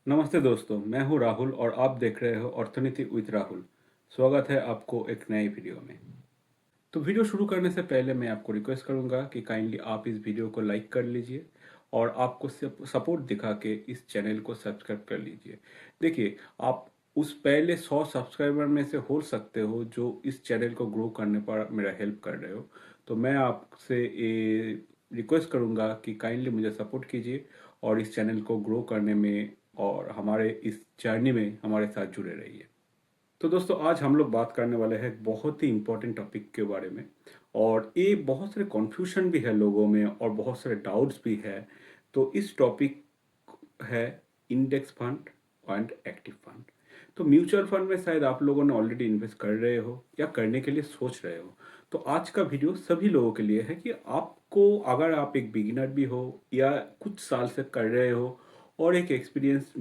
नमस्ते दोस्तों, मैं हूं राहुल और आप देख रहे हो अर्थनीति विद राहुल। स्वागत है आपको एक नए वीडियो में। तो वीडियो शुरू करने से पहले मैं आपको रिक्वेस्ट करूंगा कि काइंडली आप इस वीडियो को लाइक कर लीजिए और आपको सपोर्ट दिखा के इस चैनल को सब्सक्राइब कर लीजिए। देखिए, आप उस पहले 100 सब्सक्राइबर में से हो सकते हो जो इस चैनल को ग्रो करने पर मेरा हेल्प कर रहे हो। तो मैं आपसे ये रिक्वेस्ट करूंगा कि काइंडली मुझे सपोर्ट कीजिए और इस चैनल को ग्रो करने में और हमारे इस जर्नी में हमारे साथ जुड़े रहिए। तो दोस्तों, आज हम लोग बात करने वाले हैं एक बहुत ही इम्पोर्टेंट टॉपिक के बारे में। और ये बहुत सारे कन्फ्यूजन भी है लोगों में और बहुत सारे डाउट्स भी है। तो इस टॉपिक है index fund and active fund. तो म्यूचुअल फंड में शायद आप लोगों ने ऑलरेडी इन्वेस्ट कर रहे हो या करने के लिए सोच रहे हो। तो आज का वीडियो सभी लोगों के लिए है कि आपको, अगर आप एक बिगिनर भी हो या कुछ साल से कर रहे हो और एक एक्सपीरियंस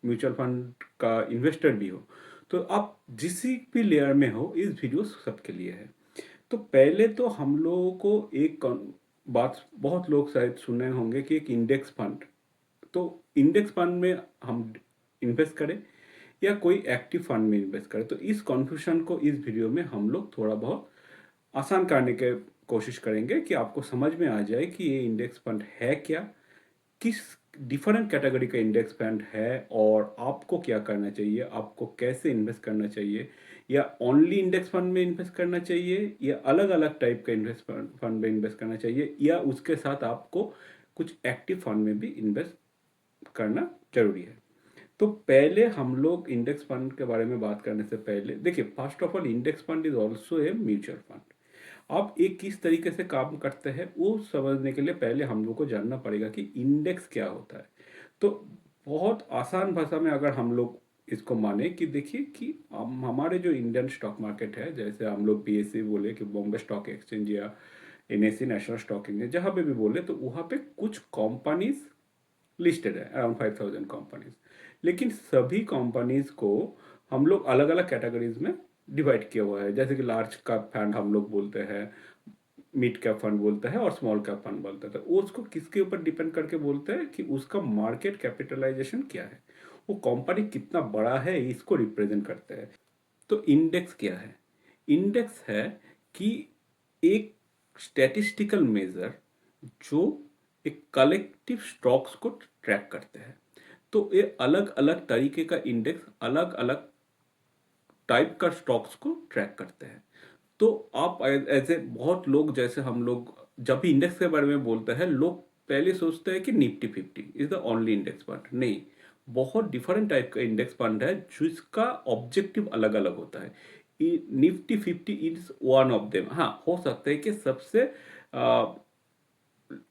म्यूचुअल फंड का इन्वेस्टर भी हो, तो आप जिस भी लेयर में हो, इस वीडियो सबके लिए है। तो पहले तो हम लोगों को बात बहुत लोग शायद सुने होंगे कि एक इंडेक्स फंड। तो इंडेक्स फंड में हम इन्वेस्ट करें या कोई एक्टिव फंड में इन्वेस्ट करें, तो इस कॉन्फ्यूजन को इस वीडियो में हम लोग थोड़ा बहुत आसान करने के कोशिश करेंगे कि आपको समझ में आ जाए कि ये इंडेक्स फंड है क्या, किस डिफरेंट कैटेगरी का इंडेक्स फंड है और आपको क्या करना चाहिए, आपको कैसे इन्वेस्ट करना चाहिए, या ओनली इंडेक्स फंड में इन्वेस्ट करना चाहिए या अलग अलग टाइप का इन्वेस्ट फंड में इन्वेस्ट करना चाहिए, या उसके साथ आपको कुछ एक्टिव फंड में भी इन्वेस्ट करना जरूरी है। तो पहले हम लोग इंडेक्स फंड के बारे में बात करने से पहले देखिए, first of all index fund is also a mutual fund. आप एक किस तरीके से काम करते हैं वो समझने के लिए पहले हम लोग को जानना पड़ेगा कि इंडेक्स क्या होता है। तो बहुत आसान भाषा में अगर हम लोग इसको माने कि देखिए कि हमारे जो इंडियन स्टॉक मार्केट है, जैसे हम लोग बीएसई बोले कि बॉम्बे स्टॉक एक्सचेंज या एनएससी नेशनल स्टॉक एक्सचेंज, जहाँ पे भी बोले तो वहाँ पे कुछ कंपनीज लिस्टेड है, अराउंड 5000 कंपनीज। लेकिन सभी कंपनीज को हम लोग अलग अलग कैटेगरीज में डिवाइड किया हुआ है। जैसे कि लार्ज कैप फंड हम लोग बोलते हैं, मिड कैप फंड बोलते हैं और स्मॉल कैप फंड बोलते हैं। तो वो उसको किसके ऊपर डिपेंड करके बोलते हैं कि उसका मार्केट कैपिटलाइजेशन क्या है, वो कंपनी कितना बड़ा है, इसको रिप्रेजेंट करते हैं। तो इंडेक्स क्या है? इंडेक्स है कि एक स्टैटिस्टिकल मेजर जो एक कलेक्टिव स्टॉक्स को ट्रैक करते हैं। तो ये अलग अलग तरीके का इंडेक्स अलग अलग टाइप का स्टॉक्स को ट्रैक करते हैं। तो आप ऐसे बहुत लोग, जैसे हम लोग जब भी इंडेक्स के बारे में बोलते हैं, लोग पहले सोचते हैं कि Nifty 50 is the only index fund. नहीं, बहुत डिफरेंट टाइप का इंडेक्स फंड है जिसका ऑब्जेक्टिव अलग अलग होता है। Nifty 50 is one of them. हाँ, हो सकता है कि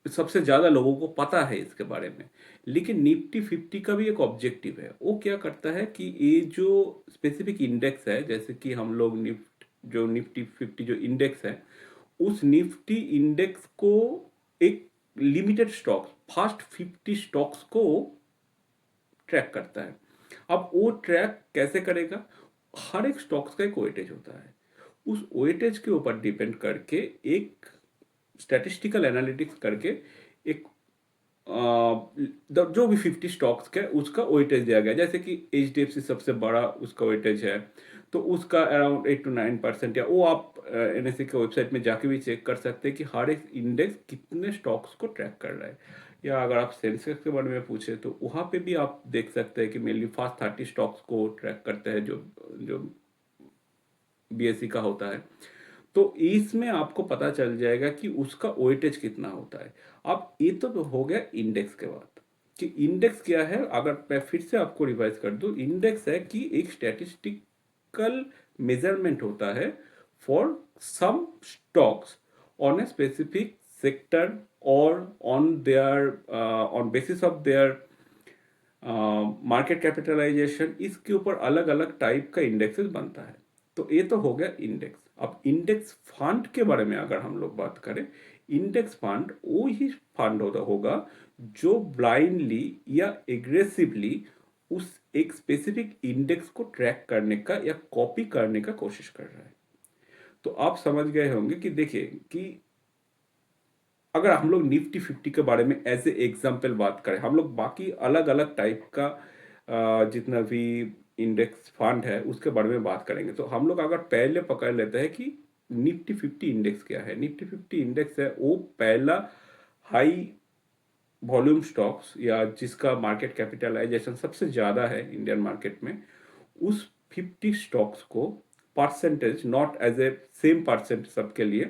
सबसे ज्यादा लोगों को पता है इसके बारे में। लेकिन निफ्टी 50 का भी एक ऑब्जेक्टिव है। वो क्या करता है कि ये जो स्पेसिफिक इंडेक्स है, जैसे कि हम लोग जो निफ्टी 50 जो इंडेक्स है, उस निफ्टी इंडेक्स को एक लिमिटेड स्टॉक्स, फर्स्ट 50 स्टॉक्स को ट्रैक करता है। अब वो ट्रैक कैसे करेगा? हर एक स्टॉक्स का एक वेटेज होता है। उस वेटेज के ऊपर डिपेंड करके एक स्टैटिस्टिकल एनालिटिक्स करके एक जो भी 50 स्टॉक्स के उसका वेटेज दिया गया। जैसे कि एचडीएफसी सबसे बड़ा उसका वेटेज है, तो उसका अराउंड 8 to 9%, या वो आप एनएससी के वेबसाइट में जाके भी चेक कर सकते हैं कि हर एक इंडेक्स कितने स्टॉक्स को ट्रैक कर रहा है। या अगर आप सेंसेक्स के बारे में पूछे तो वहाँ पे भी आप देख सकते हैं कि मेनली फर्स्ट 30 स्टॉक्स को ट्रैक करते हैं, जो जो बीएससी का होता है। तो इसमें आपको पता चल जाएगा कि उसका वेटेज कितना होता है। अब ये तो हो गया इंडेक्स के बाद। कि इंडेक्स क्या है, अगर मैं फिर से आपको रिवाइज कर दूं, इंडेक्स है कि एक स्टैटिस्टिकल मेजरमेंट होता है for some stocks on a specific sector और on basis of their market capitalisation. इसके ऊपर अलग अलग टाइप का इंडेक्सेस बनता है। तो ये तो हो गया इंडेक्स। अब इंडेक्स फंड के बारे में अगर हम लोग बात करें, इंडेक्स फंड वो ही फंड होगा जो ब्लाइंडली या एग्रेसिवली उस एक स्पेसिफिक इंडेक्स को ट्रैक करने का या कॉपी करने का कोशिश कर रहा है। तो आप समझ गए होंगे कि देखिए कि अगर हम लोग निफ्टी 50 के बारे में एज ए एग्जाम्पल बात करें, हम लोग बाकी अलग अलग टाइप का जितना भी इंडेक्स फंड है उसके बारे में बात करेंगे। तो हम लोग अगर पहले पकड़ लेते हैं कि निफ्टी 50 इंडेक्स क्या है। निफ्टी 50 इंडेक्स है वो पहला हाई वॉल्यूम स्टॉक्स या जिसका मार्केट कैपिटलाइजेशन सबसे ज़्यादा है इंडियन मार्केट में, उस 50 स्टॉक्स को percentage, not as a same percent सबके लिए,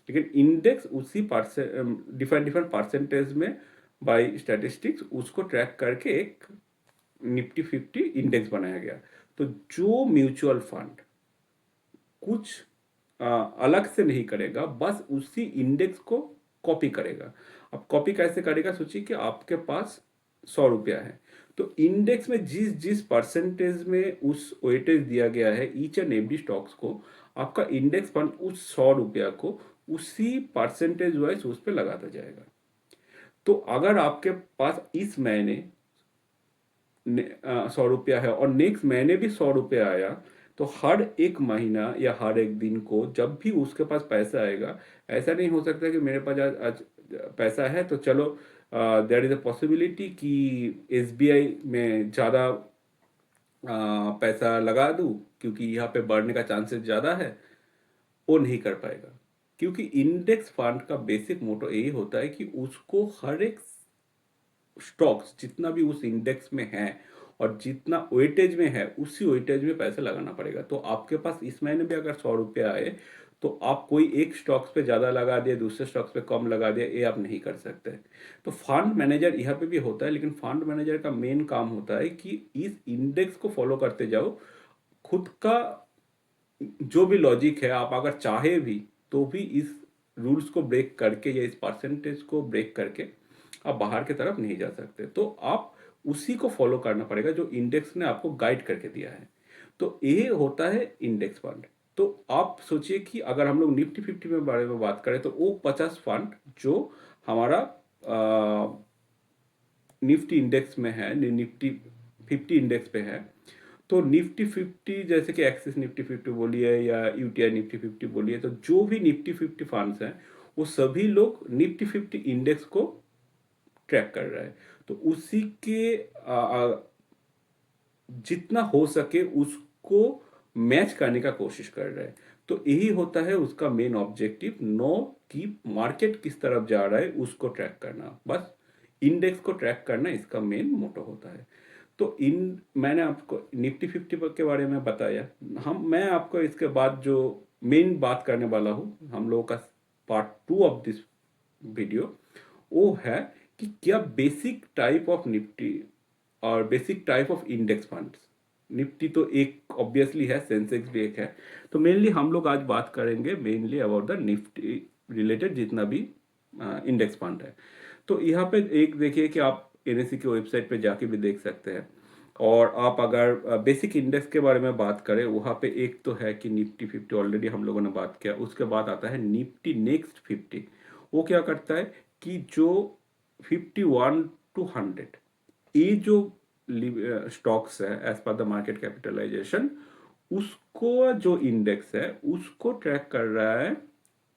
लेकिन इंडेक्स उसी डिफरेंट डिफरेंट परसेंटेज में बाय स्टैटिस्टिक्स उसको ट्रैक करके एक निफ्टी 50 इंडेक्स बनाया गया। तो जो म्यूचुअल फंड कुछ अलग से नहीं करेगा, बस उसी इंडेक्स को कॉपी करेगा। अब कॉपी कैसे करेगा, सोचिए कि आपके पास 100 रुपया है, तो इंडेक्स में जिस जिस परसेंटेज में उस वेटेज दिया गया है ईच एंड एवरी स्टॉक्स को, आपका इंडेक्स फंड उस 100 रुपया को उसी परसेंटेज वाइज उस पर लगाता जाएगा। तो अगर आपके पास इस महीने 100 रुपया है और नेक्स्ट महीने भी 100 रुपया आया, तो हर एक महीना या हर एक दिन को जब भी उसके पास पैसा आएगा, ऐसा नहीं हो सकता कि मेरे पास आज पैसा है तो चलो देयर इज अ पॉसिबिलिटी कि एसबीआई में ज़्यादा पैसा लगा दूं क्योंकि यहाँ पे बढ़ने का चांसेस ज़्यादा है। वो नहीं कर पाएगा, क्योंकि इंडेक्स फंड का बेसिक मोटो यही होता है कि उसको हर एक स्टॉक्स जितना भी उस इंडेक्स में है और जितना वेटेज में है उसी वेटेज में पैसा लगाना पड़ेगा। तो आपके पास इस महीने भी अगर 100 रुपया आए तो आप कोई एक स्टॉक्स पे ज़्यादा लगा दिए, दूसरे स्टॉक्स पे कम लगा दिया, ये आप नहीं कर सकते। तो फंड मैनेजर यहाँ पे भी होता है, लेकिन फंड मैनेजर का मेन काम होता है कि इस इंडेक्स को फॉलो करते जाओ। खुद का जो भी लॉजिक है, आप अगर चाहे भी तो भी इस रूल्स को ब्रेक करके या इस परसेंटेज को ब्रेक करके आप बाहर की तरफ नहीं जा सकते। तो आप उसी को फॉलो करना पड़ेगा जो इंडेक्स ने आपको गाइड करके दिया है। तो ये होता है इंडेक्स फंड। तो आप सोचिए कि अगर हम लोग निफ्टी 50 में बारे में बात करें तो वो 50 फंड जो हमारा निफ्टी इंडेक्स में है, निफ्टी 50 इंडेक्स पे है। तो निफ्टी 50 जैसे कि एक्सिस निफ्टी 50 बोलिए या यूटीआई निफ्टी 50 बोलिए, तो जो भी निफ्टी 50 फंड्स हैं वो सभी लोग निफ्टी 50 इंडेक्स को ट्रैक कर रहा है। तो उसी के जितना हो सके उसको मैच करने का कोशिश कर रहा है। तो यही होता है उसका मेन ऑब्जेक्टिव, नो कि मार्केट किस तरफ जा रहा है उसको ट्रैक करना, बस इंडेक्स को ट्रैक करना इसका मेन मोटो होता है। तो इन मैंने आपको निफ्टी 50 के बारे में बताया। मैं आपको इसके बाद जो मेन बात करने वाला हूँ, हम लोगों का पार्ट 2 ऑफ दिस वीडियो, वो है कि क्या बेसिक टाइप ऑफ निफ्टी और basic type of index funds. Nifty तो एक ऑब्वियसली है, सेंसेक्स भी एक है। तो मेनली हम लोग आज बात करेंगे mainly about the Nifty related जितना भी इंडेक्स फंड है। तो यहाँ पे एक देखिए कि आप एनएससी की वेबसाइट पे जाके भी देख सकते हैं। और आप अगर बेसिक इंडेक्स के बारे में बात करें, वहाँ पे एक तो है कि निफ्टी 50 ऑलरेडी हम लोगों ने बात किया। उसके बाद आता है निफ्टी नेक्स्ट 50। वो क्या करता है कि जो 51 टू 100 ये जो स्टॉक्स है as per the market capitalisation, उसको जो इंडेक्स है उसको ट्रैक कर रहा है,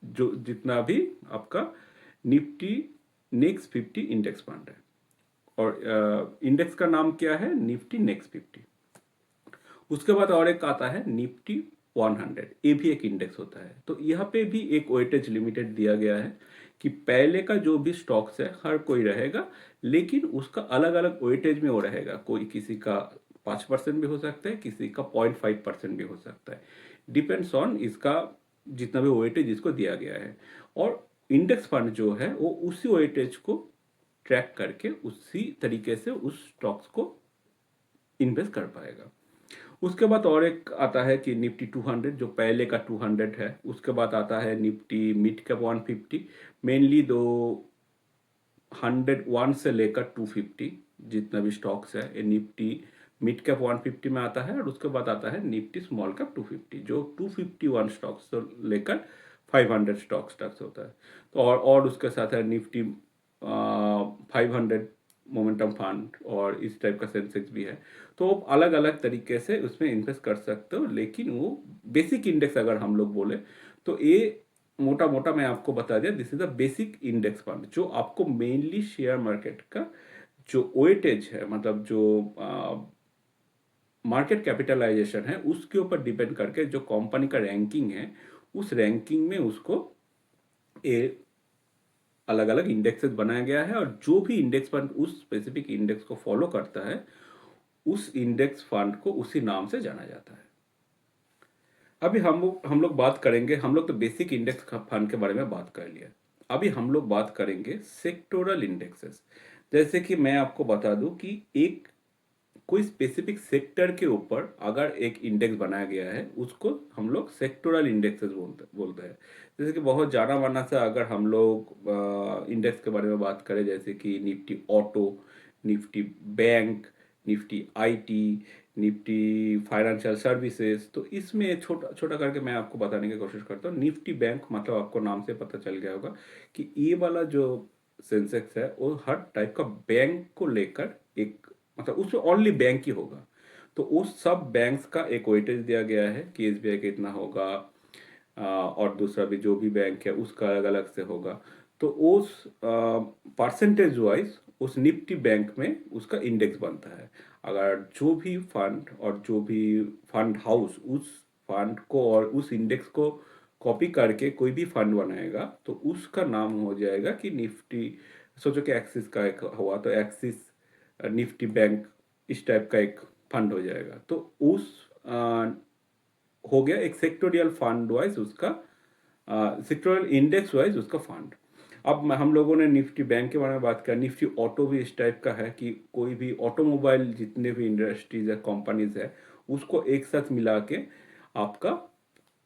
जो जितना भी आपका निफ्टी नेक्स्ट 50 इंडेक्स फंड है। और इंडेक्स का नाम क्या है, निफ्टी नेक्स्ट 50। उसके बाद और एक आता है निफ्टी 100, ये भी एक इंडेक्स होता है। तो यहाँ पे भी एक वेटेज लिमिटेड दिया गया है कि पहले का जो भी स्टॉक्स है हर कोई रहेगा, लेकिन उसका अलग अलग वेटेज में वो रहेगा। कोई किसी का 5% भी हो सकता है, किसी का 0.5% भी हो सकता है, डिपेंड्स ऑन इसका जितना भी वेटेज इसको दिया गया है। और इंडेक्स फंड जो है वो उसी वेटेज को ट्रैक करके उसी तरीके से उस स्टॉक्स को इन्वेस्ट कर पाएगा। उसके बाद और एक आता है कि निफ्टी 200 जो पहले का 200 है। उसके बाद आता है निफ्टी मिड कैप 150, मेनली दो 101 से लेकर 250 जितना भी स्टॉक्स है ये निफ्टी मिड कैप 150 में आता है। और उसके बाद आता है निफ्टी स्मॉल कैप 250 जो 251 स्टॉक्स से लेकर 500 स्टॉक्स तक होता है। तो और उसके साथ है निफ्टी 500 मोमेंटम फंड और इस टाइप का सेंसेक्स भी है। तो आप अलग अलग तरीके से उसमें इन्वेस्ट कर सकते हो, लेकिन वो बेसिक इंडेक्स अगर हम लोग बोले तो ये मोटा मोटा मैं आपको बता दिया, this is the basic index fund जो आपको मेनली शेयर मार्केट का जो वेटेज है, मतलब जो मार्केट कैपिटलाइजेशन है उसके ऊपर डिपेंड करके जो कंपनी का रैंकिंग है उस रैंकिंग में उसको ए अलग अलग इंडेक्सेस बनाया गया है, और जो भी इंडेक्स फंड उस स्पेसिफिक इंडेक्स को फॉलो करता है उस इंडेक्स फंड को उसी नाम से जाना जाता है। अभी हम लोग बात करेंगे, हम लोग तो बेसिक इंडेक्स फंड के बारे में बात कर लिया। अभी हम लोग बात करेंगे सेक्टोरल इंडेक्सेस। जैसे कि मैं आपको बता दूं कि एक कोई स्पेसिफिक सेक्टर के ऊपर अगर एक इंडेक्स बनाया गया है उसको हम लोग सेक्टोरल इंडेक्सेस बोलते हैं। जैसे कि बहुत जाना माना सा अगर हम लोग इंडेक्स के बारे में बात करें, जैसे कि Nifty auto, Nifty bank, Nifty IT, Nifty financial services, तो इसमें छोटा छोटा करके मैं आपको बताने की कोशिश करता हूँ। निफ्टी बैंक मतलब आपको नाम से पता चल गया होगा कि ये वाला जो सेंसेक्स है वो हर टाइप का बैंक को लेकर एक, मतलब उसमें ओनली बैंक ही होगा। तो उस सब बैंक्स का एक वेटेज दिया गया है कि एसबीआई का इतना होगा, और दूसरा भी जो भी बैंक है उसका अलग अलग से होगा। तो उस परसेंटेज वाइज उस निफ्टी बैंक में उसका इंडेक्स बनता है। अगर जो भी फंड और जो भी फंड हाउस उस फंड को और उस इंडेक्स को कॉपी करके कोई भी फंड बनाएगा तो उसका नाम हो जाएगा कि निफ्टी। सोचो कि एक्सिस का एक हुआ तो एक्सिस निफ्टी बैंक इस टाइप का एक फंड हो जाएगा। तो उस हो गया एक सेक्टोरियल फंड वाइज उसका, सेक्टोरियल इंडेक्स वाइज उसका फंड। अब हम लोगों ने निफ्टी बैंक के बारे में बात किया, निफ्टी ऑटो भी इस टाइप का है कि कोई भी ऑटोमोबाइल जितने भी इंडस्ट्रीज है कंपनीज है उसको एक साथ मिला के आपका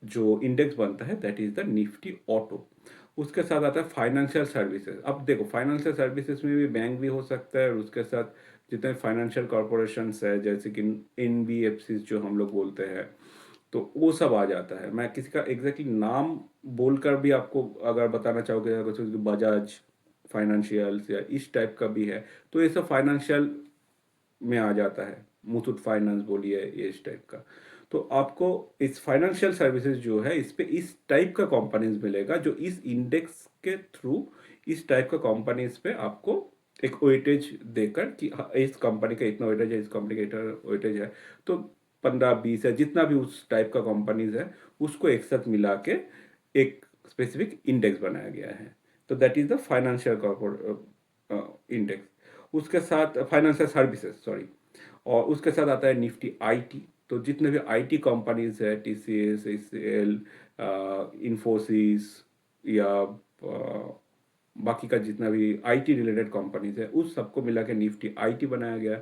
जो इंडेक्स बनता है that is the Nifty auto. उसके साथ आता है फाइनेंशियल सर्विसेज। अब देखो फाइनेंशियल सर्विसेज में भी बैंक भी हो सकता है और उसके साथ जितने फाइनेंशियल कॉरपोरेशन है जैसे कि एनबीएफसी जो हम लोग बोलते हैं तो वो सब आ जाता है। मैं किसी का एग्जैक्टली नाम बोलकर भी आपको अगर बताना चाहोगे, अगर सोचो बजाज फाइनेंशियल या इस टाइप का भी है तो ये सब फाइनेंशियल में आ जाता है। मुथूट फाइनेंस बोलिए ये इस टाइप का। तो आपको इस फाइनेंशियल सर्विसेज जो है इस पे इस टाइप का कंपनीज मिलेगा जो इस इंडेक्स के थ्रू इस टाइप का कंपनीज पे आपको एक वेटेज देकर कि हाँ, इस कंपनी का इतना वेटेज है, इस कंपनी का इतना वेटेज है। तो 15-20 है जितना भी उस टाइप का कंपनीज है उसको एक साथ मिला के एक स्पेसिफिक इंडेक्स बनाया गया है। तो that is the financial corporate index. उसके साथ फाइनेंशियल सर्विसेज सॉरी, और उसके साथ आता है निफ्टी आईटी। तो जितने भी आईटी कंपनीज है टीसीएस, एचसीएल, इन्फोसिस या बाकी का जितना भी आईटी रिलेटेड कंपनीज है उस सबको मिला के निफ्टी आईटी बनाया गया।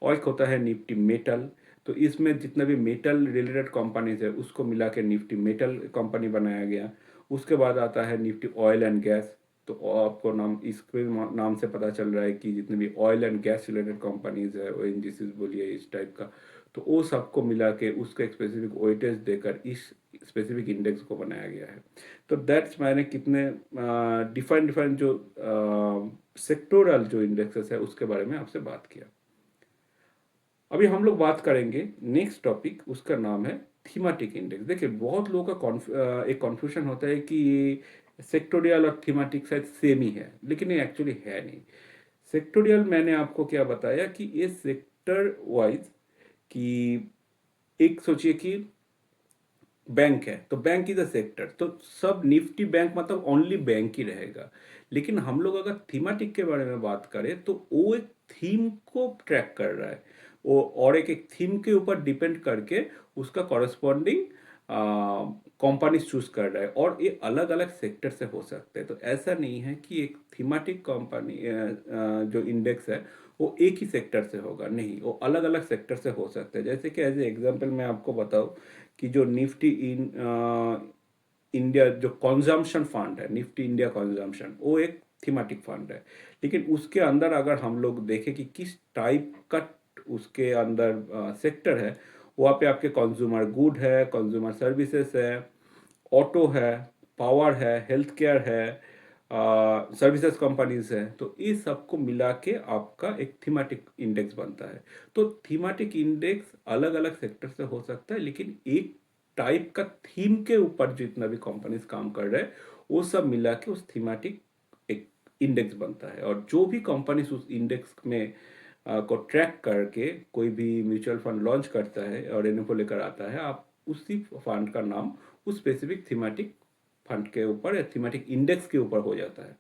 और एक होता है निफ्टी मेटल। तो इसमें जितना भी मेटल रिलेटेड कंपनीज है उसको मिला के निफ्टी मेटल कंपनी बनाया गया। उसके बाद आता है निफ्टी ऑयल एंड गैस। तो आपको नाम इसके नाम से पता चल रहा है कि जितने भी oil and gas related companies है ओएनजीसी बोलिए इस टाइप का, तो वो सबको मिला के उसका एक स्पेसिफिक वेटेज देकर इस स्पेसिफिक इंडेक्स को बनाया गया है। तो दैट्स मैंने कितने डिफरेंट डिफरेंट जो सेक्टोरल जो इंडेक्सेस है उसके बारे में आपसे बात किया। अभी हम लोग बात करेंगे नेक्स्ट टॉपिक, उसका नाम है थीमेटिक इंडेक्स। देखिए बहुत लोगों का एक कॉन्फ्यूजन होता है कि ये सेक्टोरियल और थीमेटिक शायद सेम ही है, लेकिन ये एक्चुअली है नहीं। सेक्टोरियल मैंने आपको क्या बताया कि ये सेक्टर वाइज कि एक सोचिए कि बैंक है तो बैंक इज अ सेक्टर, तो सब निफ्टी बैंक मतलब ओनली बैंक ही रहेगा। लेकिन हम लोग अगर थीमेटिक के बारे में बात करें तो वो एक थीम को ट्रैक कर रहा है वो, और एक एक थीम के ऊपर डिपेंड करके उसका कॉरेस्पॉन्डिंग कंपनी चूज कर रहा है, और ये अलग अलग सेक्टर से हो सकते हैं। तो ऐसा नहीं है कि एक थीमेटिक कंपनी जो इंडेक्स है वो एक ही सेक्टर से होगा, नहीं, वो अलग अलग सेक्टर से हो सकते हैं। जैसे कि एज ए एग्जांपल मैं आपको बताऊं कि जो निफ्टी इन इंडिया जो कंजम्पशन फंड है, निफ्टी इंडिया कंजम्पशन, वो एक थीमेटिक फंड है। लेकिन उसके अंदर अगर हम लोग देखें कि किस टाइप का उसके अंदर सेक्टर है, वहाँ पे आपके कंज्यूमर गुड है, कंज्यूमर सर्विसेज है, ऑटो है, पावर है, हेल्थ केयर है, सर्विसेज कंपनीज है। तो ये सबको मिला के आपका एक थीमेटिक इंडेक्स बनता है। तो थीमेटिक इंडेक्स अलग अलग सेक्टर से हो सकता है, लेकिन एक टाइप का थीम के ऊपर जितना भी कंपनीज काम कर रहे हैं वो सब मिला के उस थीमेटिक एक इंडेक्स बनता है। और जो भी कंपनीज उस इंडेक्स में को ट्रैक करके कोई भी म्यूचुअल फंड लॉन्च करता है और एनएफओ लेकर आता है, आप उसी फंड का नाम उस स्पेसिफिक थीमेटिक फंड के ऊपर या थीमेटिक इंडेक्स के ऊपर हो जाता है।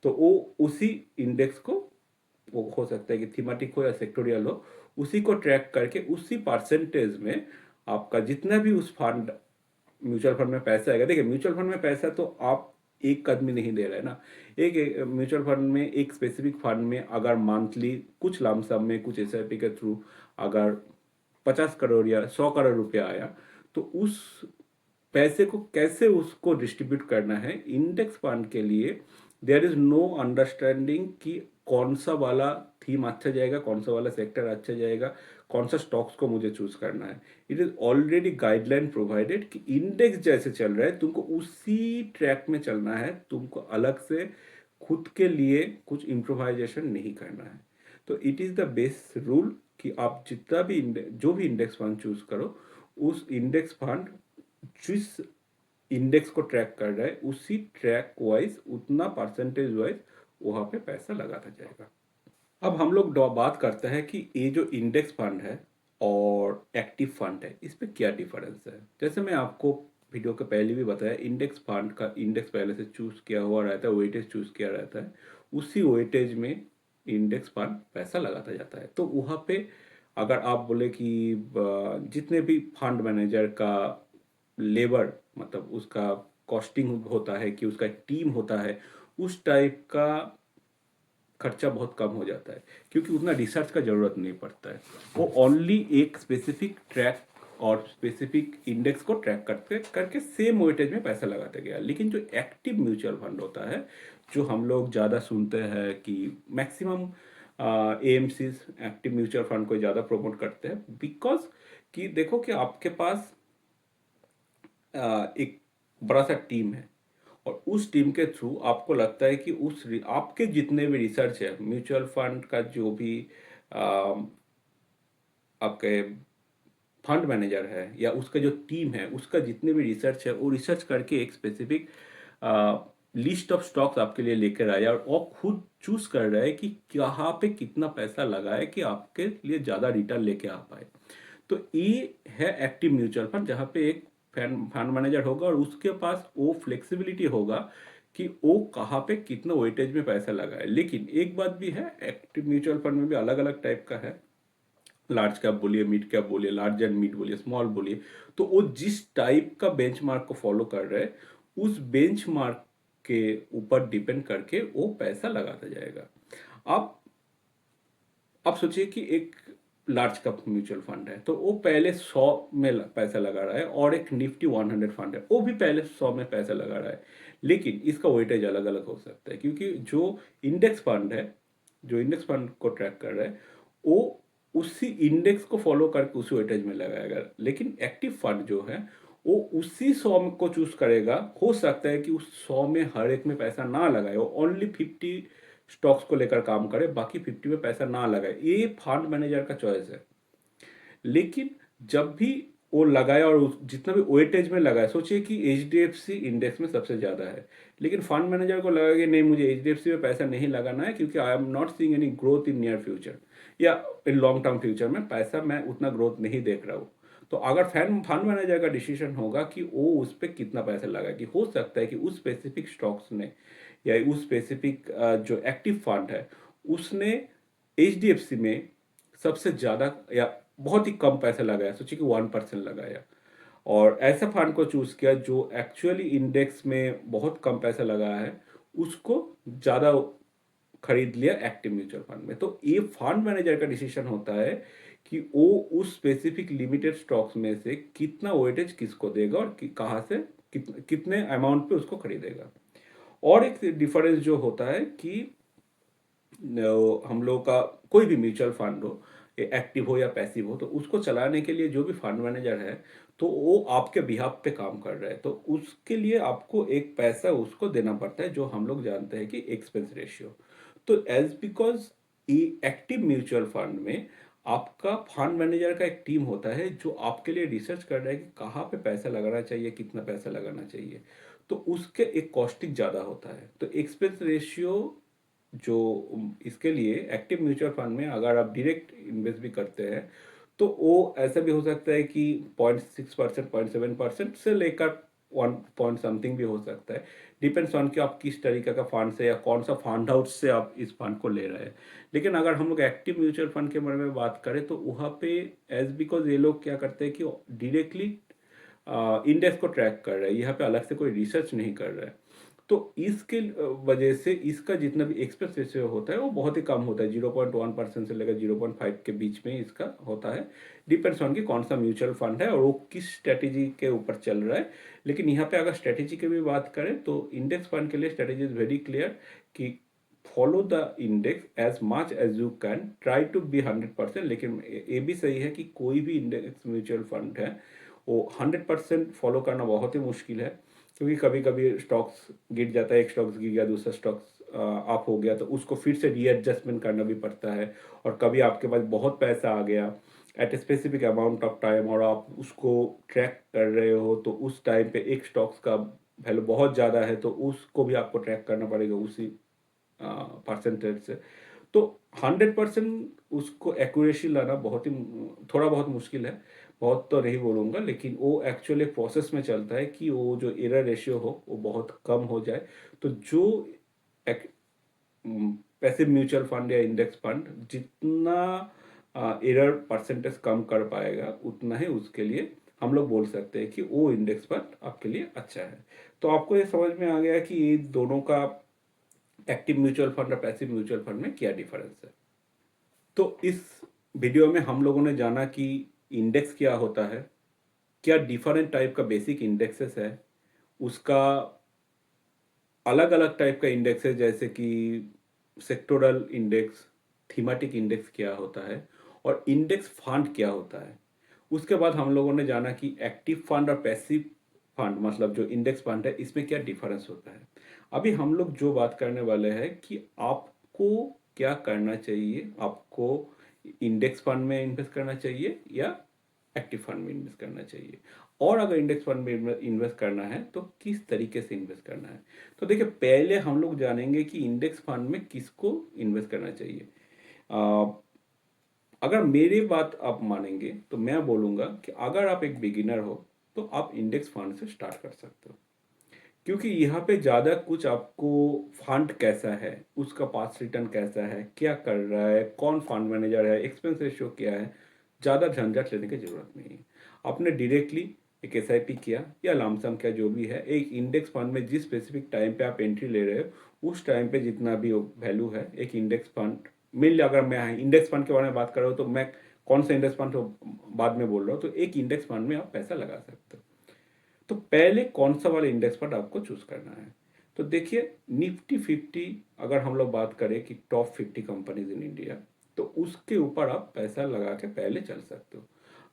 तो वो उसी इंडेक्स को, वो हो सकता है कि थीमेटिक हो या सेक्टोरियल हो, उसी को ट्रैक करके उसी परसेंटेज में आपका जितना भी उस फंड म्यूचुअल फंड में पैसा आएगा। देखिए, म्यूचुअल फंड में पैसा तो आप एक आदमी नहीं दे रहा है ना। एक म्यूचुअल फंड में, एक स्पेसिफिक फंड में अगर मंथली कुछ लमसम में, कुछ एसआईपी के थ्रू अगर 50 करोड़ या 100 करोड़ रुपया आया, तो उस पैसे को कैसे उसको डिस्ट्रीब्यूट करना है, इंडेक्स फंड के लिए देयर इज नो अंडरस्टैंडिंग कि कौन सा वाला थीम अच्छा जाएगा, कौन सा वाला सेक्टर अच्छा जाएगा, कौन सा स्टॉक्स को मुझे चूज करना है। It is already guideline provided कि इंडेक्स जैसे चल रहा है तुमको उसी ट्रैक में चलना है, तुमको अलग से खुद के लिए कुछ इम्प्रोवाइजेशन नहीं करना है। तो it is the base rule कि आप जितना भी जो भी इंडेक्स फंड चूज करो, उस इंडेक्स फंड जिस इंडेक्स को ट्रैक कर रहा है उसी ट्रैक वाइज उतना परसेंटेज वाइज वहां पे पैसा लगाता जाएगा। अब हम लोग बात करते हैं कि ये जो इंडेक्स फंड है और एक्टिव फंड है, इस पे क्या डिफरेंस है। जैसे मैं आपको वीडियो के पहले भी बताया, इंडेक्स फंड का इंडेक्स पहले से चूज किया हुआ रहता है, वेटेज चूज किया रहता है, उसी वेटेज में इंडेक्स फंड पैसा लगाता जाता है। तो वहाँ पे अगर आप बोले कि जितने भी फंड मैनेजर का लेबर, मतलब उसका कॉस्टिंग होता है, कि उसका टीम होता है, उस टाइप का खर्चा बहुत कम हो जाता है, क्योंकि उतना रिसर्च का जरूरत नहीं पड़ता है। वो ओनली एक स्पेसिफिक ट्रैक और स्पेसिफिक इंडेक्स को ट्रैक करते करके सेम वेटेज में पैसा लगाते गया। लेकिन जो एक्टिव म्यूचुअल फंड होता है, जो हम लोग ज़्यादा सुनते हैं कि maximum AMC active mutual fund को ज़्यादा प्रमोट करते हैं, बिकॉज कि देखो कि आपके पास एक बड़ा सा टीम है, और उस टीम के थ्रू आपको लगता है कि उस आपके जितने भी रिसर्च है, म्यूचुअल फंड का जो भी आपके फंड मैनेजर है या उसका जो टीम है, उसका जितने भी रिसर्च है, वो रिसर्च करके एक स्पेसिफिक लिस्ट ऑफ स्टॉक्स आपके लिए लेकर आया, और वो खुद चूज कर रहा है कि कहाँ पे कितना पैसा लगाए कि आपके लिए ज़्यादा रिटर्न लेके आ पाए। तो ये है एक्टिव म्यूचुअल फंड, जहाँ पे एक फंड मैनेजर होगा और उसके पास वो फ्लेक्सिबिलिटी होगा कि वो कहाँ पे कितना वेटेज में पैसा लगाए। लेकिन एक बात भी है, एक्टिव म्यूचुअल फंड में भी अलग अलग टाइप का है। लार्ज कैप बोलिए, मिड कैप बोलिए, लार्ज एंड मिड बोलिए, स्मॉल बोलिए, तो वो जिस टाइप का बेंचमार्क को फॉलो कर रहे हैं, उस बेंचमार्क के ऊपर डिपेंड करके वो पैसा लगाता जाएगा। आप आप सोचिए कि एक लार्ज कैप म्यूचुअल फंड है, तो वो पहले 100 में पैसा लगा रहा है, और एक निफ्टी 100 फंड है, वो भी पहले 100 में पैसा लगा रहा है। लेकिन इसका वेटेज अलग अलग हो सकता है, क्योंकि जो इंडेक्स फंड है, जो इंडेक्स फंड को ट्रैक कर रहा है, वो उसी इंडेक्स को फॉलो करके उसी वेटेज में लगाएगा। लेकिन एक्टिव फंड जो है, वो उसी 100 को चूज करेगा। हो सकता है कि उस 100 में हर एक में पैसा ना लगाए, वो ओनली 50 स्टॉक्स को लेकर काम करे, बाकी 50 में पैसा ना लगाए। ये फंड मैनेजर का चॉइस है। लेकिन जब भी वो लगाया और जितना भी वेटेज में लगाया, सोचिए कि एचडीएफसी इंडेक्स में सबसे ज्यादा है, लेकिन फंड मैनेजर को लगा कि नहीं, मुझे एचडीएफसी में पैसा नहीं लगाना है, क्योंकि I am not seeing any growth in near future, या इन लॉन्ग टर्म फ्यूचर में पैसा मैं उतना ग्रोथ नहीं देख रहा हूँ। तो अगर फंड मैनेजर का डिसीजन होगा कि वो उस पर कितना पैसा लगाए, कि हो सकता है कि उस स्पेसिफिक स्टॉक्स ने या उस स्पेसिफिक जो एक्टिव फंड है, उसने एचडीएफसी में सबसे ज्यादा या बहुत ही कम पैसा लगाया, सोचिए कि 1% लगाया, और ऐसा फंड को चूज किया जो एक्चुअली इंडेक्स में बहुत कम पैसा लगाया है, उसको ज्यादा खरीद लिया एक्टिव म्यूचुअल फंड में। तो ये फंड मैनेजर का डिसीजन होता है कि वो उस स्पेसिफिक लिमिटेड स्टॉक्स में से कितना वेटेज किसको देगा, और कहाँ से कितने अमाउंट पे उसको खरीदेगा। और एक डिफरेंस जो होता है कि हम लोग का कोई भी म्यूचुअल फंड हो, एक्टिव हो या पैसिव हो, तो उसको चलाने के लिए जो भी फंड मैनेजर है, तो वो आपके बिहाफ पे काम कर रहा है, तो उसके लिए आपको एक पैसा उसको देना पड़ता है, जो हम लोग जानते हैं कि एक्सपेंस रेशियो। तो as because active mutual fund में आपका फंड मैनेजर का एक टीम होता है, जो आपके लिए रिसर्च कर रहा है कि कहाँ पे पैसा लगाना चाहिए, कितना पैसा लगाना चाहिए, तो उसके एक कॉस्टिंग ज़्यादा होता है। तो एक्सपेंस रेशियो जो इसके लिए एक्टिव म्यूचुअल फंड में अगर आप डायरेक्ट इन्वेस्ट भी करते हैं तो वो ऐसा भी हो सकता है कि 0.6%, 0.7% से लेकर 1 समथिंग भी हो सकता है। डिपेंड्स ऑन कि आप किस तरीके का फंड से या कौन सा फंड हाउस से आप इस फंड को ले रहे हैं। लेकिन अगर हम लोग एक्टिव म्यूचुअल फंड के बारे में बात करें तो वहाँ पे एज बिकॉज ये लोग क्या करते हैं कि डायरेक्टली इंडेक्स को ट्रैक कर रहे हैं, यहाँ पे अलग से कोई रिसर्च नहीं कर रहा है। तो इसके वजह से इसका जितना भी एक्सपेंस रेशियो होता है वो बहुत ही कम होता है, 0.1% से लेकर 0.5 के बीच में इसका होता है। डिपेंड्स ऑन कि कौन सा म्यूचुअल फंड है और वो किस स्ट्रेटेजी के ऊपर चल रहा है। लेकिन यहाँ पे अगर स्ट्रेटेजी की भी बात करें तो इंडेक्स फंड के लिए स्ट्रेटेजी इज वेरी क्लियर कि follow the index as much as you can, try to be 100%। लेकिन ये भी सही है कि कोई भी इंडेक्स म्यूचुअल फंड है वो 100% फॉलो करना बहुत ही मुश्किल है, क्योंकि कभी कभी स्टॉक्स गिर जाता है, एक स्टॉक्स गिर गया, दूसरा स्टॉक्स अप हो गया, तो उसको फिर से रीएडजस्टमेंट करना भी पड़ता है। और कभी आपके पास बहुत पैसा आ गया at a specific amount of time और आप उसको ट्रैक कर रहे हो, तो उस टाइम पे एक स्टॉक्स का वैल्यू बहुत ज़्यादा है तो उसको भी आपको ट्रैक करना पड़ेगा उसी परसेंटेज से। तो 100% उसको एक्यूरेसी लाना बहुत ही थोड़ा बहुत मुश्किल है, बहुत तो नहीं बोलूँगा, लेकिन वो एक्चुअली प्रोसेस में चलता है कि वो जो एरर रेशियो हो वो बहुत कम हो जाए। तो जो पैसिव म्यूचुअल फंड या इंडेक्स फंड जितना एरर परसेंटेज कम कर पाएगा उतना ही उसके लिए हम लोग बोल सकते हैं कि वो इंडेक्स फंड आपके लिए अच्छा है। तो आपको ये समझ में आ गया कि ये दोनों का एक्टिव म्यूचुअल फंड और पैसिव म्यूचुअल फंड में क्या डिफरेंस है। तो इस वीडियो में हम लोगों ने जाना कि इंडेक्स क्या होता है, क्या डिफरेंट टाइप का बेसिक इंडेक्सेस है, उसका अलग अलग टाइप का इंडेक्स है जैसे कि सेक्टोरल इंडेक्स, थीमेटिक इंडेक्स क्या होता है, और इंडेक्स फंड क्या होता है। उसके बाद हम लोगों ने जाना कि एक्टिव फंड और पैसिव फंड मतलब जो इंडेक्स फंड है इसमें क्या डिफरेंस होता है। अभी हम लोग जो बात करने वाले हैं कि आपको क्या करना चाहिए, आपको इंडेक्स फंड में इन्वेस्ट करना चाहिए या एक्टिव फंड में इन्वेस्ट करना चाहिए, और अगर इंडेक्स फंड में इन्वेस्ट करना है तो किस तरीके से इन्वेस्ट करना है। तो देखिए, पहले हम लोग जानेंगे कि इंडेक्स फंड में किसको इन्वेस्ट करना चाहिए। अ, अगर मेरी बात आप मानेंगे तो मैं बोलूँगा कि अगर आप एक बिगिनर हो तो आप इंडेक्स फंड से स्टार्ट कर सकते हो, क्योंकि यहाँ पे ज़्यादा कुछ आपको फंड कैसा है, उसका पास रिटर्न कैसा है, क्या कर रहा है, कौन फंड मैनेजर है, एक्सपेंस रेशियो क्या है, ज़्यादा झंझट लेने की ज़रूरत नहीं है। आपने डायरेक्टली एक एसआईपी किया या लमसम किया, जो भी है, एक इंडेक्स फंड में जिस स्पेसिफिक टाइम पे आप एंट्री ले रहे हो उस टाइम पे जितना भी वैल्यू है एक इंडेक्स फंड मिल, अगर मैं इंडेक्स फंड के बारे में बात कर रहा हूँ तो मैं कौन सा इंडेक्स फंड तो बाद में बोल रहा हूँ, तो एक इंडेक्स फंड में आप पैसा लगा सकते हो। तो पहले कौन सा वाला इंडेक्स फंड आपको चूज करना है। तो देखिए, निफ्टी 50 अगर हम लोग बात करें कि टॉप 50 कंपनीज इन इंडिया, तो उसके ऊपर आप पैसा लगा के पहले चल सकते हो,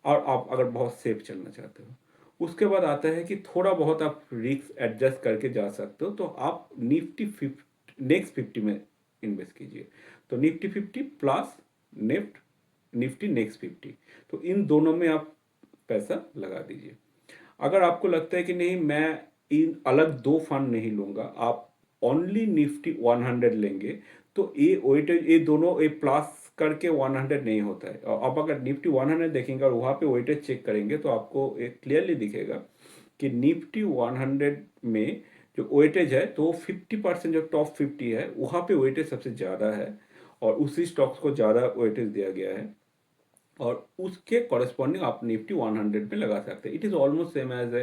और आप अगर बहुत सेफ चलना चाहते हो। उसके बाद आता है कि थोड़ा बहुत आप रिस्क एडजस्ट करके जा सकते हो, तो आप निफ्टी 50 नेक्स्ट 50 में इन्वेस्ट कीजिए। तो निफ्टी 50 प्लस निफ्ट निफ्टी नेक्स्ट 50, तो इन दोनों में आप पैसा लगा दीजिए। अगर आपको लगता है कि नहीं, मैं इन अलग दो फंड नहीं लूंगा, आप ओनली निफ्टी 100 लेंगे, तो ये वेटेज ये दोनों ये प्लस करके 100 नहीं होता है। और आप अगर निफ्टी 100 देखेंगे और वहाँ पे वेटेज चेक करेंगे तो आपको एक क्लियरली दिखेगा कि निफ्टी 100 में जो वेटेज है तो 50% जो टॉप 50 है वहाँ पे वेटेज सबसे ज़्यादा है, और उसी स्टॉक्स को ज़्यादा वेटेज दिया गया है, और उसके कॉरेस्पॉन्डिंग आप निफ्टी 100 पे लगा सकते हैं। It is almost same as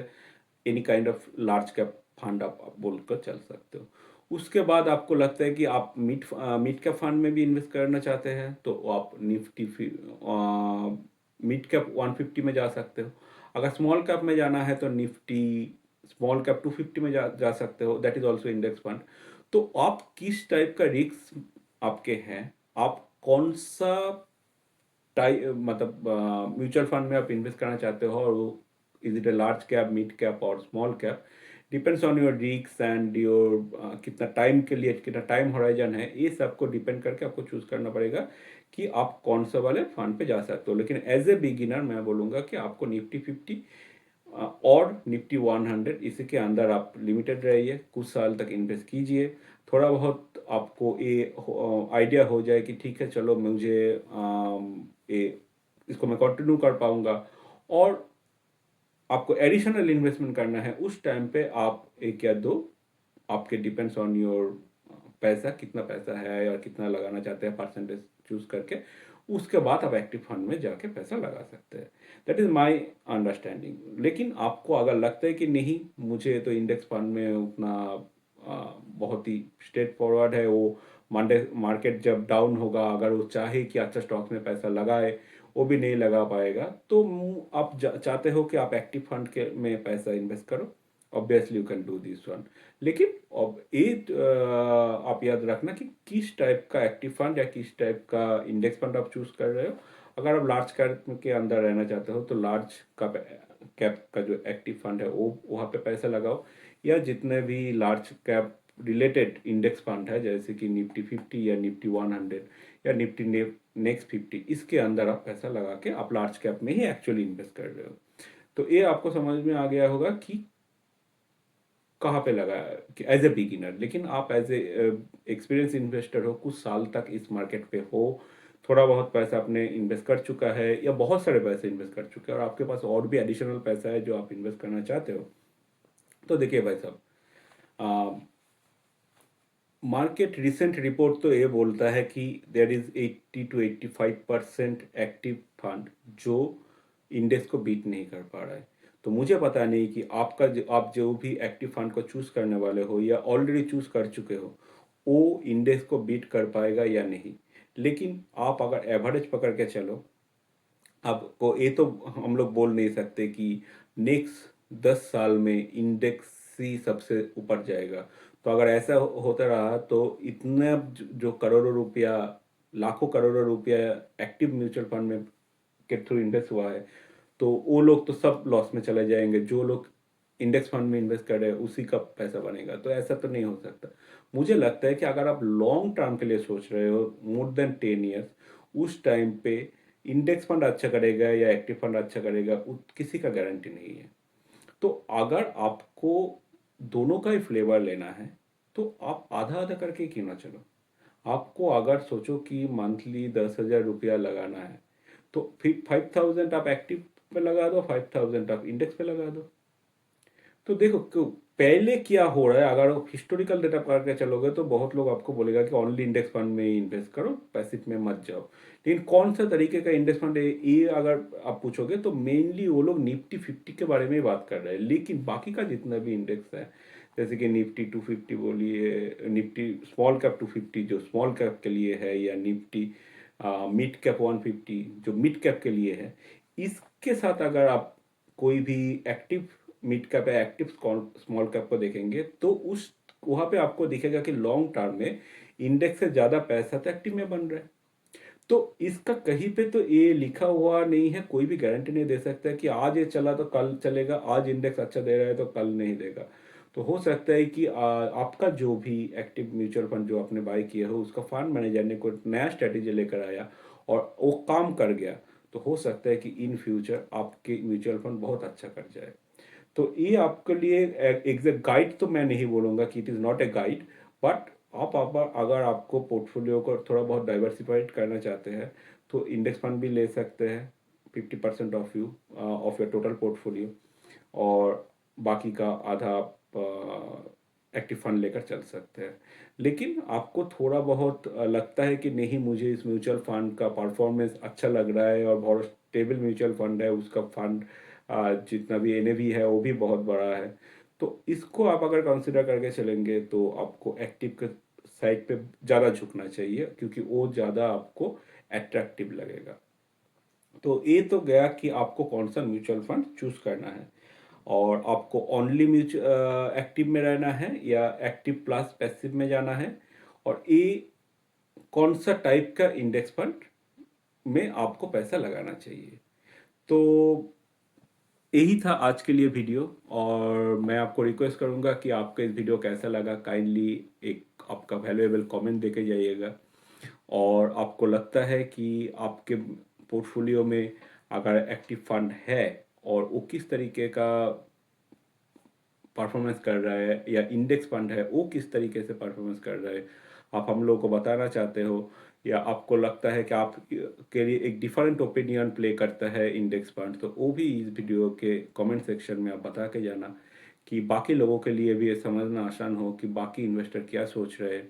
any kind of large cap fund आप बोलकर चल सकते हो। उसके बाद आपको लगता है कि आप मिड कैप फंड में भी इन्वेस्ट करना चाहते हैं तो आप निफ्टी मिड कैप 150 में जा सकते हो। अगर स्मॉल कैप में जाना है तो निफ्टी स्मॉल कैप 250 में जा सकते हो, that is also index fund. तो आप किस टाइप का रिस्क आपके हैं, आप कौन सा मतलब म्यूचुअल फंड में आप इन्वेस्ट करना चाहते हो, और वो is it a large cap, mid cap और small cap, depends on your risk and your कितना टाइम के लिए, कितना टाइम होराइजन है, ये सब को डिपेंड करके आपको चूज करना पड़ेगा कि आप कौन सा वाले फंड पे जा सकते हो। लेकिन एज ए बिगिनर मैं बोलूँगा कि आपको निफ्टी 50 और निफ्टी 100 इसी के अंदर आप लिमिटेड रहिए, कुछ साल तक इन्वेस्ट कीजिए, थोड़ा बहुत आपको ये आइडिया हो जाए कि ठीक है चलो मुझे ये इसको मैं कंटिन्यू कर पाऊंगा, और आपको एडिशनल इन्वेस्टमेंट करना है, उस टाइम पे आप एक या दो, आपके डिपेंड्स ऑन योर पैसा कितना पैसा है या कितना लगाना चाहते हैं परसेंटेज चूज करके, उसके बाद आप एक्टिव फंड में जाके पैसा लगा सकते हैं। That is my understanding. लेकिन आपको अगर लगता है कि नहीं मुझे तो इंडेक्स फंड में उतना बहुत ही स्ट्रेट फॉरवर्ड है, वो मंडे मार्केट जब डाउन होगा अगर वो चाहे कि अच्छा स्टॉक्स में पैसा लगाए वो भी नहीं लगा पाएगा, तो आप चाहते हो कि आप एक्टिव फंड के में पैसा इन्वेस्ट करो, obviously you can do this one. लेकिन अब ये आप याद रखना कि किस टाइप का एक्टिव फंड या किस टाइप का इंडेक्स फंड आप चूज कर रहे हो। अगर आप लार्ज कैप के अंदर रहना चाहते हो तो लार्ज कैप का जो एक्टिव फंड है वो वहाँ पे पैसा लगाओ, या जितने भी large cap related index fund है जैसे कि निफ्टी 50 या निफ्टी 100 या निफ्टी नेक्स्ट 50, इसके अंदर आप पैसा लगा के आप लार्ज कैप में ही एक्चुअली इन्वेस्ट कर रहे हो। तो ये आपको समझ में आ गया होगा कि कहाँ पे लगा कि एज ए बिगिनर। लेकिन आप एज ए एक्सपीरियंस इन्वेस्टर हो, कुछ साल तक इस मार्केट पे हो, थोड़ा बहुत पैसा आपने इन्वेस्ट कर चुका है या बहुत सारे पैसे इन्वेस्ट कर चुके हैं और आपके पास और भी एडिशनल पैसा है जो आप इन्वेस्ट करना चाहते हो, तो देखिए भाई साहब, मार्केट रिसेंट रिपोर्ट तो ये बोलता है कि there is 80 to 85% active fund जो इंडेक्स को बीट नहीं कर पा रहा है। तो मुझे पता नहीं कि आप जो भी एक्टिव फंड को चूज करने वाले हो या ऑलरेडी चूज कर चुके हो वो इंडेक्स को बीट कर पाएगा या नहीं। लेकिन आप अगर एवरेज पकड़ के चलो, आपको ये तो हम लोग बोल नहीं सकते कि नेक्स्ट 10 साल में इंडेक्स ही सबसे ऊपर जाएगा। तो अगर ऐसा होता रहा तो इतना जो करोड़ों रुपया, लाखों करोड़ों रुपया एक्टिव म्यूचुअल फंड में के थ्रू इन्वेस्ट हुआ है, तो वो लोग तो सब लॉस में चले जाएंगे। जो लोग इंडेक्स फंड में इन्वेस्ट कर रहे हैं उसी का पैसा बनेगा, तो ऐसा तो नहीं हो सकता। मुझे लगता है कि अगर आप लॉन्ग टर्म के लिए सोच रहे हो मोर देन 10 ईयर्स, उस टाइम पे इंडेक्स फंड अच्छा करेगा या एक्टिव फंड अच्छा करेगा किसी का गारंटी नहीं है। तो अगर आपको दोनों का ही फ्लेवर लेना है तो आप आधा आधा करके क्यों ना चलो। आपको अगर सोचो कि मंथली 10,000 रुपया लगाना है तो फिर 5,000 आप एक्टिव पे लगा दो, 5,000 आप इंडेक्स पे लगा दो। तो देखो पहले क्या हो रहा है, अगर हिस्टोरिकल डेटा करके चलोगे तो बहुत लोग आपको बोलेगा कि ओनली इंडेक्स फंड में ही इन्वेस्ट करो, पैसिव में मत जाओ। लेकिन कौन सा तरीके का इंडेक्स फंड है ये अगर आप पूछोगे तो मेनली वो लोग निफ्टी 50 के बारे में ही बात कर रहे हैं। लेकिन बाकी का जितना भी इंडेक्स है जैसे कि निफ्टी 250 बोलिए, निफ्टी स्मॉल कैप 250 जो स्मॉल कैप के लिए है, या निफ्टी मिड कैप 150 जो मिड कैप के लिए है, इसके साथ अगर आप कोई भी एक्टिव मिड कैप या एक्टिव स्मॉल कैप को देखेंगे तो उस वहां पे आपको दिखेगा कि लॉन्ग टर्म में इंडेक्स से ज्यादा पैसा तो एक्टिव में बन रहा है। तो इसका कहीं पे तो ये लिखा हुआ नहीं है, कोई भी गारंटी नहीं दे सकता है कि आज ये चला तो कल चलेगा, आज इंडेक्स अच्छा दे रहा है तो कल नहीं देगा। तो हो सकता है कि आपका जो भी एक्टिव म्यूचुअल फंड जो आपने बाय किया हो उसका फंड मैनेजर ने कोई नया स्ट्रेटेजी लेकर आया और वो काम कर गया, तो हो सकता है कि इन फ्यूचर आपके म्यूचुअल फंड बहुत अच्छा कर जाए। तो ये आपके लिए एग्जैक्ट गाइड तो मैं नहीं बोलूँगा कि it is not a guide, but आप अगर आपको पोर्टफोलियो को थोड़ा बहुत डाइवर्सिफाइड करना चाहते हैं तो इंडेक्स फंड भी ले सकते हैं 50% ऑफ योर टोटल पोर्टफोलियो, और बाकी का आधा आप एक्टिव फंड लेकर चल सकते हैं। लेकिन आपको थोड़ा बहुत लगता है कि नहीं मुझे इस म्यूचुअल फंड का परफॉर्मेंस अच्छा लग रहा है और बहुत स्टेबल म्यूचुअल फंड है, उसका फंड जितना भी एनएवी है वो भी बहुत बड़ा है, तो इसको आप अगर कंसिडर करके चलेंगे तो आपको एक्टिव के साइड पे ज़्यादा झुकना चाहिए क्योंकि वो ज़्यादा आपको अट्रैक्टिव लगेगा। तो ये तो गया कि आपको कौन सा म्यूचुअल फंड चूज करना है, और आपको ओनली म्यूचुअल एक्टिव में रहना है या एक्टिव प्लस पैसिव में जाना है, और ये कौन सा टाइप का इंडेक्स फंड में आपको पैसा लगाना चाहिए। तो यही था आज के लिए वीडियो, और मैं आपको रिक्वेस्ट करूंगा कि आपको इस वीडियो कैसा लगा काइंडली एक आपका वैल्यूएबल कमेंट देके जाइएगा। और आपको लगता है कि आपके पोर्टफोलियो में अगर एक्टिव फंड है और वो किस तरीके का परफॉर्मेंस कर रहा है, या इंडेक्स फंड है वो किस तरीके से परफॉर्मेंस कर रहा है, आप हम लोगों को बताना चाहते हो, या आपको लगता है कि आप के लिए एक डिफरेंट ओपिनियन प्ले करता है इंडेक्स फंड, तो वो भी इस वीडियो के कमेंट सेक्शन में आप बता के जाना, कि बाकी लोगों के लिए भी ये समझना आसान हो कि बाकी इन्वेस्टर क्या सोच रहे हैं।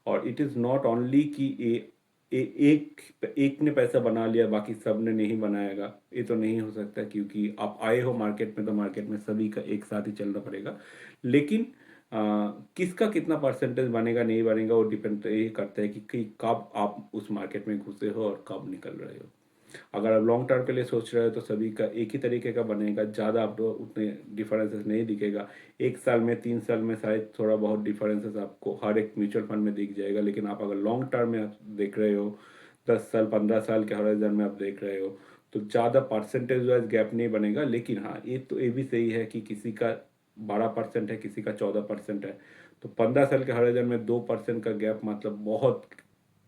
और इट इज़ नॉट ओनली कि एक ने पैसा बना लिया बाकी सब ने नहीं बनाएगा, ये तो नहीं हो सकता, क्योंकि आप आए हो मार्केट में तो मार्केट में सभी का एक साथ ही चलना पड़ेगा। लेकिन किसका कितना परसेंटेज बनेगा नहीं बनेगा वो डिपेंड ये करता है कि कब आप उस मार्केट में घुसे हो और कब निकल रहे हो। अगर आप लॉन्ग टर्म के लिए सोच रहे हो तो सभी का एक ही तरीके का बनेगा, ज़्यादा आपको उतने डिफरेंसेस नहीं दिखेगा। 1 साल में 3 साल में शायद थोड़ा बहुत डिफरेंसेस आपको हर एक म्यूचुअल फंड में दिख जाएगा, लेकिन आप अगर लॉन्ग टर्म में आप देख रहे हो, 10 साल 15 साल के हॉराइजन में आप देख रहे हो, तो ज़्यादा परसेंटेज वाइज गैप नहीं बनेगा। लेकिन हाँ, ये भी सही है कि किसी का 12% है, किसी का 14% है, तो 15 साल के हॉराइजन में 2% का गैप मतलब बहुत,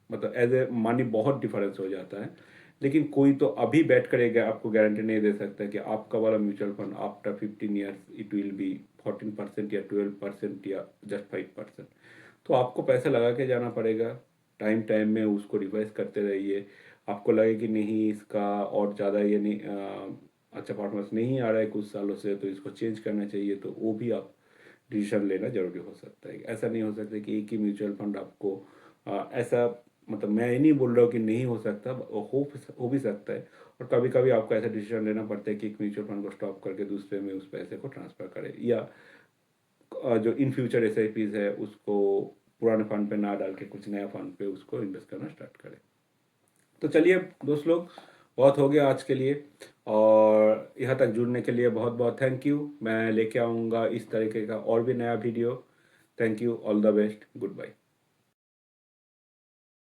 मतलब एज ए मनी बहुत डिफरेंस हो जाता है। लेकिन कोई तो अभी बैठ करेगा, आपको गारंटी नहीं दे सकता कि आपका वाला mutual fund after 15 years it will be 14% या 12% या जस्ट 5%। तो आपको पैसा लगा के जाना पड़ेगा, टाइम टाइम में उसको रिवाइज करते रहिए। आपको लगे कि नहीं इसका और ज़्यादा ये नहीं अच्छा परफॉर्मेंस नहीं आ रहा है कुछ सालों से, तो इसको चेंज करना चाहिए, तो वो भी आप डिसीजन लेना जरूरी हो सकता है। ऐसा नहीं हो सकता कि एक ही म्यूचुअल फंड आपको ऐसा, मतलब मैं ये नहीं बोल रहा हूँ कि नहीं हो सकता, हो भी सकता है। और कभी कभी आपको ऐसा डिसीजन लेना पड़ता है कि एक म्यूचुअल फंड को स्टॉप करके दूसरे में उस पैसे को ट्रांसफर करें, या जो इन फ्यूचर SIPs है उसको पुराने फंड पे ना डाल के कुछ नया फंड पे उसको इन्वेस्ट करना स्टार्ट करें। तो चलिए दोस्त लोग, बहुत हो गया आज के लिए, और यहाँ तक जुड़ने के लिए बहुत बहुत थैंक यू। मैं लेके आऊँगा इस तरीके का और भी नया video. Thank you, all the best, good bye.